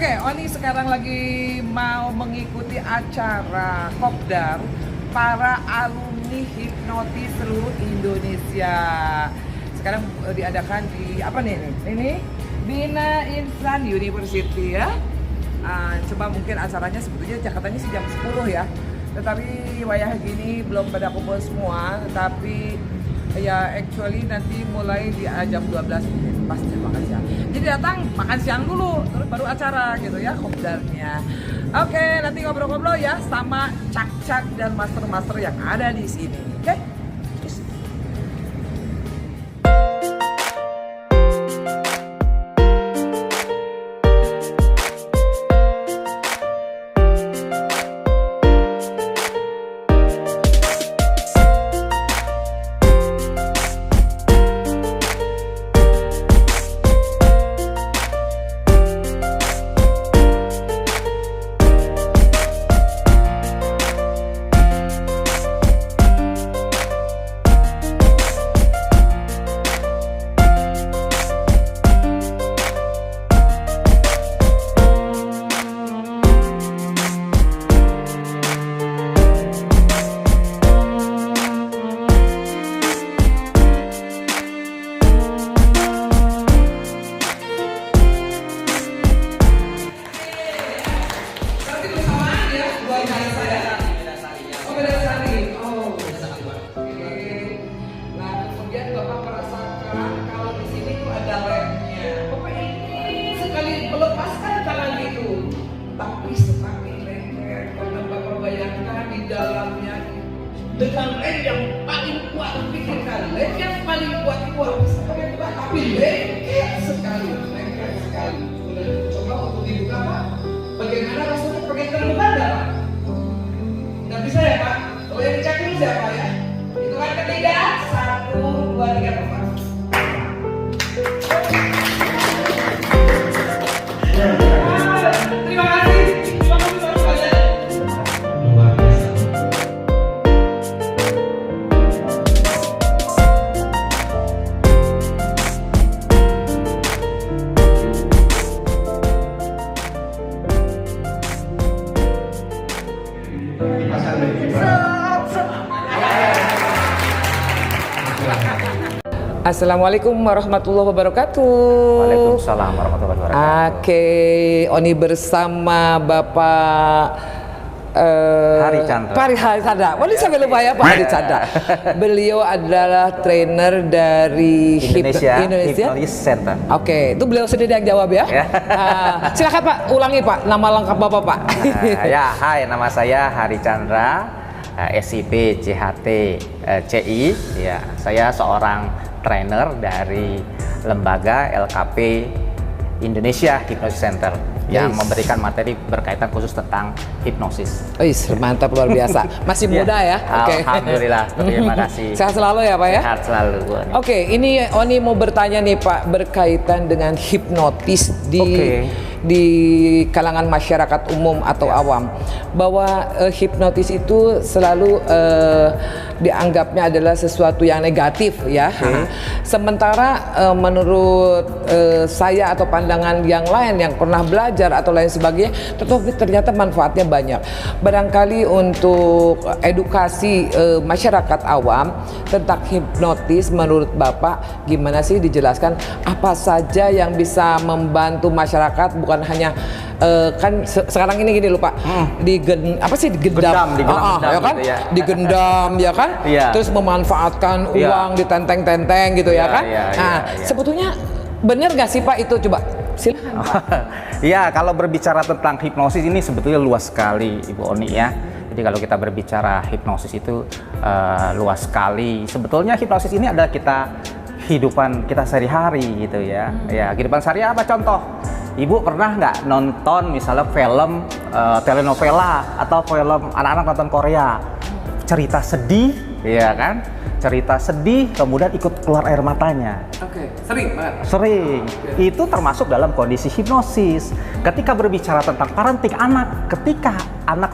Oke, Oni sekarang lagi mau mengikuti acara kopdar para alumni hipnotis seluruh Indonesia. Sekarang diadakan di apa nih? Ini Bina Insan University ya. Coba mungkin acaranya sebetulnya Jakartanya sih jam 10 ya. Tetapi wayah gini belum pada kumpul semua, tetapi ya actually nanti mulai di jam 12 mungkin pasti makan siang. Jadi datang makan siang dulu, terus baru acara gitu ya kopdarnya. Oke, nanti ngobrol-ngobrol ya sama cak-cak dan master-master yang ada di sini. Oke? Dengan lem yang paling kuat, pikirkan lem yang paling kuat tapi lengket sekali. Coba untuk dibuka Pak, bagaimana rasanya pakai terbuka enggak Pak? Nggak bisa ya Pak? Oh yang dicek dulu siapa ya? Hitungan ketiga, 1, 2, 3, 4. Terima kasih. Assalamualaikum warahmatullahi wabarakatuh. Waalaikumsalam warahmatullahi wabarakatuh. Oke, Oni bersama Bapak Hari Chandra. Pak Hari Chandra. Wali sampai lupa ya Pak Hari Chandra. Beliau adalah trainer dari Indonesia Indonesia Hypnosis Center. Oke, itu beliau sendiri yang jawab ya. Silakan Pak, ulangi Pak nama lengkap Bapak Pak. Ya, hai, nama saya Hari Chandra, SIP CHT CI. Ya, saya seorang trainer dari lembaga LKP Indonesia Hypnosis Center yang memberikan materi berkaitan khusus tentang hipnosis. Mantap, luar biasa. Masih muda ya? Oke. Alhamdulillah, terima kasih. Sehat selalu ya Pak ya? Sehat selalu. Oke, ini Oni mau bertanya nih Pak berkaitan dengan hipnotis di kalangan masyarakat umum atau awam, bahwa hipnotis itu selalu dianggapnya adalah sesuatu yang negatif ya. Sementara menurut saya atau pandangan yang lain yang pernah belajar atau lain sebagainya, tetapi ternyata manfaatnya banyak. Barangkali untuk edukasi masyarakat awam tentang hipnotis, menurut Bapak gimana sih, dijelaskan apa saja yang bisa membantu masyarakat, bukan hanya kan sekarang ini gini loh Pak, digendam ya kan, gitu ya. digendam ya kan, terus memanfaatkan uang ditenteng-tenteng gitu ya kan. Sebetulnya benar nggak sih Pak itu, coba silakan Pak. Ya, kalau berbicara tentang hipnosis ini sebetulnya luas sekali Ibu Oni ya. Jadi kalau kita berbicara hipnosis itu luas sekali. Sebetulnya hipnosis ini adalah kehidupan kita sehari-hari gitu ya. Ya, kehidupan sehari apa contoh? Ibu pernah nggak nonton misalnya film telenovela atau film anak-anak nonton Korea, cerita sedih, ya kan? Cerita sedih, kemudian ikut keluar air matanya. Oke, sering banget. Sering. Itu termasuk dalam kondisi hipnosis. Ketika berbicara tentang parenting anak, ketika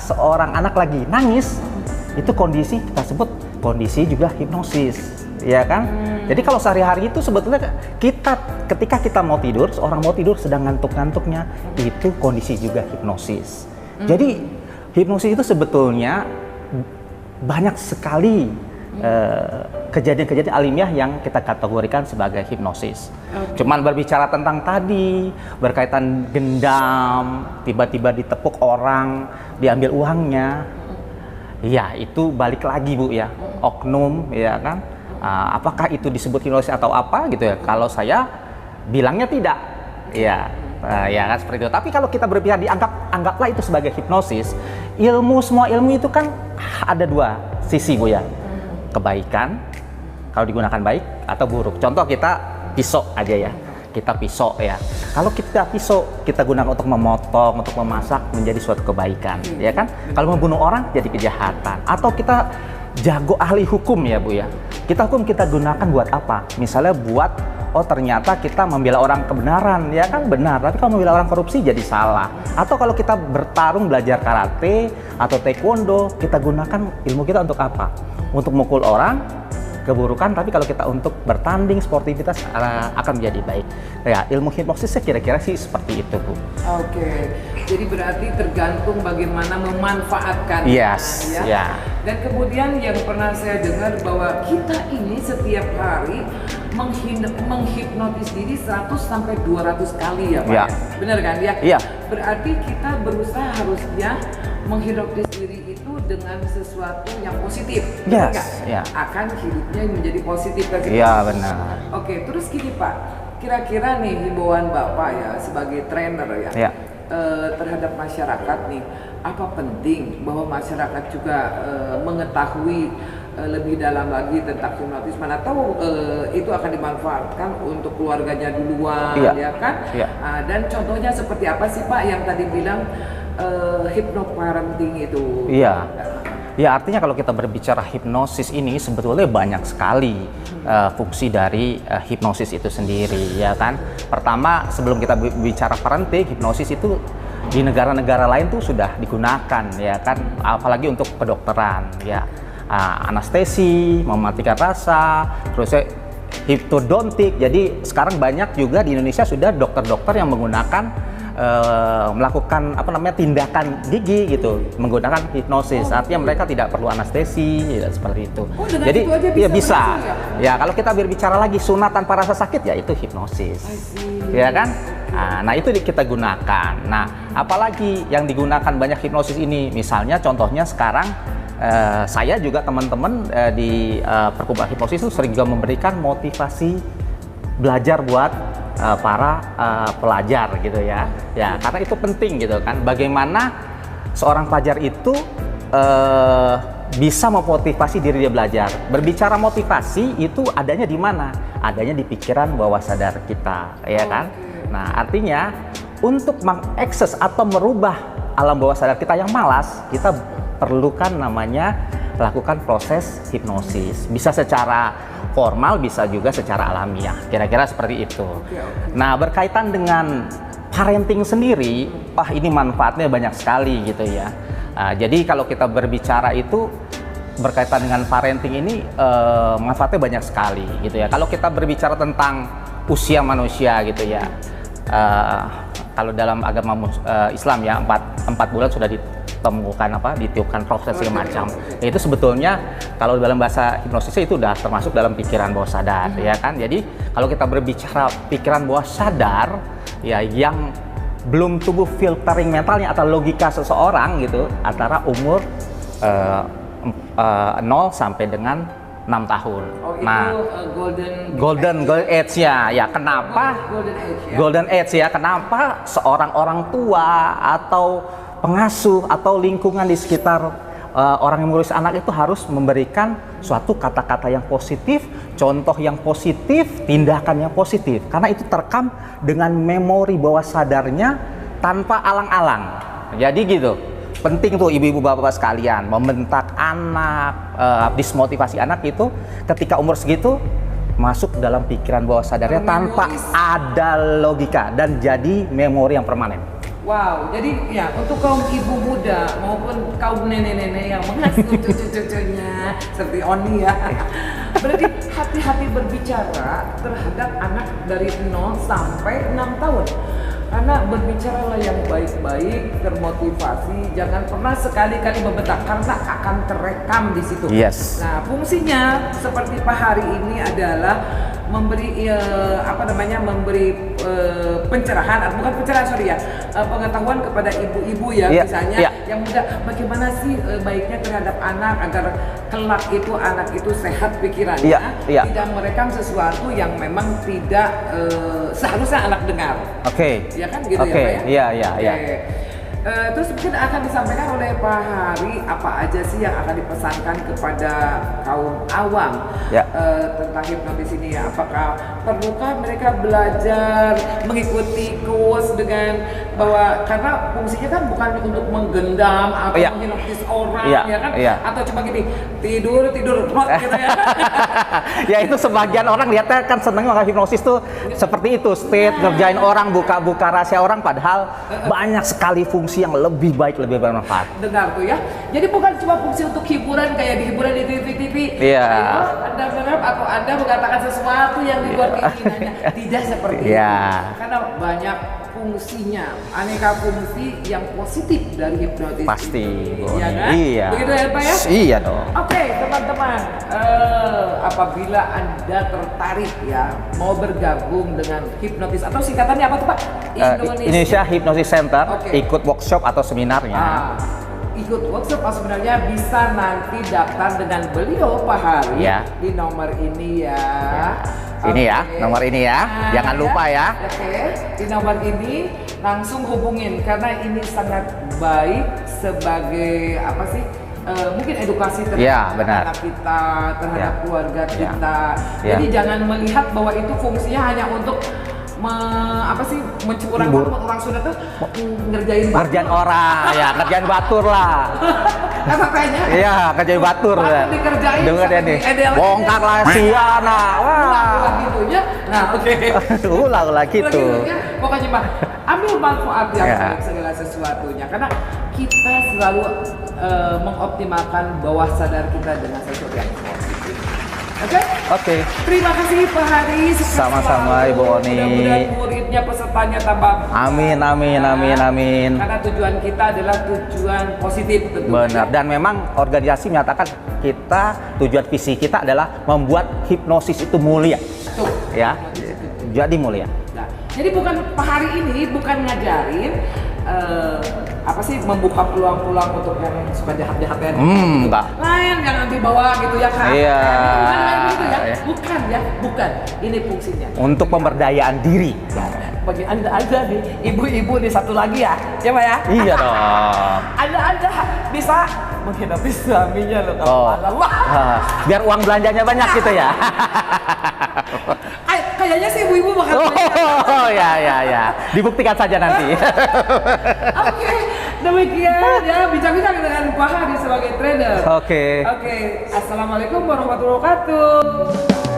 seorang anak lagi nangis, itu kondisi kita sebut kondisi juga hipnosis, ya kan? Jadi kalau sehari-hari itu sebetulnya ketika kita mau tidur, seorang mau tidur sedang ngantuk-ngantuknya, itu kondisi juga hipnosis. Jadi hipnosis itu sebetulnya banyak sekali kejadian-kejadian alamiah yang kita kategorikan sebagai hipnosis. Cuman berbicara tentang tadi berkaitan gendam, tiba-tiba ditepuk orang, diambil uangnya, ya itu balik lagi Bu ya, oknum ya kan. Apakah itu disebut hipnosis atau apa gitu ya? Kalau saya bilangnya tidak, ya, ya kan seperti itu. Tapi kalau kita berpihak anggaplah itu sebagai hipnosis, semua ilmu itu kan ada dua sisi Bu ya, kebaikan kalau digunakan baik atau buruk. Contoh kita pisau aja ya, kita pisau ya. Kalau kita pisau kita gunakan untuk memotong, untuk memasak menjadi suatu kebaikan, ya kan? Kalau membunuh orang jadi kejahatan. Atau kita jago ahli hukum ya Bu ya. Kita gunakan buat apa? Misalnya buat ternyata kita membela orang kebenaran, ya kan benar. Tapi kalau membela orang korupsi jadi salah. Atau kalau kita bertarung belajar karate atau taekwondo, kita gunakan ilmu kita untuk apa? Untuk mukul orang, keburukan. Tapi kalau kita untuk bertanding, sportivitas akan menjadi baik. Ya, ilmu hipnosisnya kira-kira sih seperti itu Bu. Oke, jadi berarti tergantung bagaimana memanfaatkan. Yes, ya. Dan kemudian yang pernah saya dengar bahwa kita ini setiap hari menghipnotis diri 100 sampai 200 kali ya Pak. Ya. Benar kan ya? Iya. Berarti kita berusaha harusnya menghipnotis diri itu dengan sesuatu yang positif. Yes, benar ya. Akan hidupnya menjadi positif kan? Iya benar. Oke, terus gini Pak, kira-kira nih himbauan Bapak ya sebagai trainer ya, terhadap masyarakat nih, apa penting bahwa masyarakat juga mengetahui lebih dalam lagi tentang hipnotis, mana tahu itu akan dimanfaatkan untuk keluarganya duluan, ya kan? Iya. Dan contohnya seperti apa sih Pak yang tadi bilang hypnoparenting itu? Iya. Ya artinya kalau kita berbicara hipnosis ini sebetulnya banyak sekali fungsi dari hipnosis itu sendiri, ya kan. Pertama, sebelum kita bicara parenting, hipnosis itu di negara-negara lain tuh sudah digunakan, ya kan. Apalagi untuk kedokteran, ya. Anestesi, mematikan rasa, terus hipnodontik. Jadi sekarang banyak juga di Indonesia sudah dokter-dokter yang menggunakan melakukan tindakan gigi gitu menggunakan hipnosis. Artinya mereka tidak perlu anestesi ya, seperti itu. Jadi itu aja bisa. Ya kalau kita berbicara lagi sunat tanpa rasa sakit ya itu hipnosis. Ya kan? Nah itu kita gunakan. Nah apalagi yang digunakan banyak hipnosis ini, misalnya contohnya sekarang saya juga teman-teman di perkumpulan hipnosis itu sering juga memberikan motivasi belajar buat para pelajar gitu ya. Ya, karena itu penting gitu kan. Bagaimana seorang pelajar itu bisa memotivasi diri dia belajar. Berbicara motivasi itu adanya di mana? Adanya di pikiran bawah sadar kita, ya kan? Nah, artinya untuk mengakses atau merubah alam bawah sadar kita yang malas, kita perlukan namanya lakukan proses hipnosis. Bisa secara formal, bisa juga secara alamiah. Kira-kira seperti itu. Nah, berkaitan dengan parenting sendiri, ini manfaatnya banyak sekali gitu ya. Jadi kalau kita berbicara itu berkaitan dengan parenting ini manfaatnya banyak sekali gitu ya. Kalau kita berbicara tentang usia manusia gitu ya. Kalau dalam agama Islam ya 4 bulan sudah ditiupkan proses segala macam. Itu sebetulnya kalau dalam bahasa hipnosisnya itu sudah termasuk dalam pikiran bawah sadar, ya kan. Jadi kalau kita berbicara pikiran bawah sadar ya yang belum tumbuh filtering mentalnya atau logika seseorang gitu antara umur 0 sampai dengan 6 tahun. Golden age ya. Kenapa? Golden age ya. Kenapa seorang orang tua atau pengasuh atau lingkungan di sekitar orang yang mengurus anak itu harus memberikan suatu kata-kata yang positif, contoh yang positif, tindakan yang positif. Karena itu terekam dengan memori bawah sadarnya tanpa alang-alang. Jadi gitu. Penting tuh ibu-ibu bapak-bapak sekalian membentak anak, dismotivasi anak itu ketika umur segitu masuk dalam pikiran bawah sadarnya tanpa ada logika dan jadi memori yang permanen. Wow, jadi ya untuk kaum ibu muda maupun kaum nenek-nenek yang mengasuh cucu-cucunya seperti Oni ya, berarti hati-hati berbicara terhadap anak dari 0 sampai 6 tahun. Karena berbicaralah yang baik-baik, termotivasi, jangan pernah sekali-kali membentak karena akan terekam di situ. Yes. Nah, fungsinya seperti Pak Hari ini adalah memberi memberi pencerahan, bukan pencerahan sorry ya, pengetahuan kepada ibu-ibu ya, misalnya yang muda, bagaimana sih baiknya terhadap anak agar kelak itu anak itu sehat pikirannya, tidak merekam sesuatu yang memang tidak seharusnya anak dengar. Oke. Ya kan gitu ya Pak ya? Iya. Terus mungkin akan disampaikan oleh Pak Hari apa aja sih yang akan dipesankan kepada kaum awam tentang hipnotis ini ya? Apakah perlukah mereka belajar mengikuti kurs dengan bahwa karena fungsinya kan bukan untuk menggendam atau menghipnotis orang ya kan? Atau cuma gini tidur rot gitu ya? Ya itu sebagian orang lihatnya kan seneng sama hipnosis tuh seperti itu, state ngerjain orang, buka rahasia orang, padahal banyak sekali fungsi yang lebih baik, lebih bermanfaat. Dengar tuh ya. Jadi bukan cuma fungsi untuk hiburan kayak di hiburan di TV. Anda menganggap atau Anda mengatakan sesuatu yang di luar keinginannya. Tidak seperti itu. Karena banyak fungsinya, aneka fungsi yang positif dari hipnotis. Pasti. Iya kan? Iya. Begitu ya Pak ya? Iya dong. Oke, teman-teman, apabila Anda tertarik ya mau bergabung dengan hipnotis atau singkatannya apa tuh Pak? Indonesia Hypnosis Center, ikut workshop atau seminarnya. Ikut workshop atau sebenarnya bisa nanti daftar dengan beliau Pak Hari di nomor ini ya. Ini ya, nomor ini ya. Jangan lupa ya. Di nomor ini langsung hubungin karena ini sangat baik sebagai apa sih? Mungkin edukasi terhadap anak kita, terhadap keluarga kita. Jadi jangan melihat bahwa itu fungsinya hanya untuk mencurang orang Sunda tuh ngerjain orang ya, ngerjain batur lah. Katanya ngerjain batur ya. Dengar ya nih, bongkar lah siana. Ulah gitunya. Nah, ulah gitu. Pokoknya Pak, ambil manfaat yang baik segala sesuatunya karena kita selalu mengoptimalkan bawah sadar kita dengan sesuatu yang positif. Oke. Terima kasih Pak Hari. Sama-sama Ibu Oni. Mudah-mudahan muridnya pesertanya tambah. Amin. Karena tujuan kita adalah tujuan positif tentunya. Benar. Dan memang organisasi menyatakan tujuan visi kita adalah membuat hipnosis itu mulia. Tuh. Ya. Jadi mulia. Nah, jadi bukan Pak Hari ini bukan ngajarin membuka peluang-peluang untuk yang suka jahat-jahatnya enggak. Lain yang dibawa gitu ya kan? Bukan. Ini fungsinya untuk pemberdayaan diri. Bagi Anda nih, ibu-ibu nih satu lagi ya, Pak ya? Iya dong. Anda bisa menghadapi suaminya loh kalau biar uang belanjanya banyak gitu ya. Kayaknya sih ibu-ibu bakal ya. Dibuktikan saja nanti. Oke, demikian ya bincang-bincang dengan Pak Hari sebagai trainer. Oke. Assalamualaikum warahmatullahi wabarakatuh.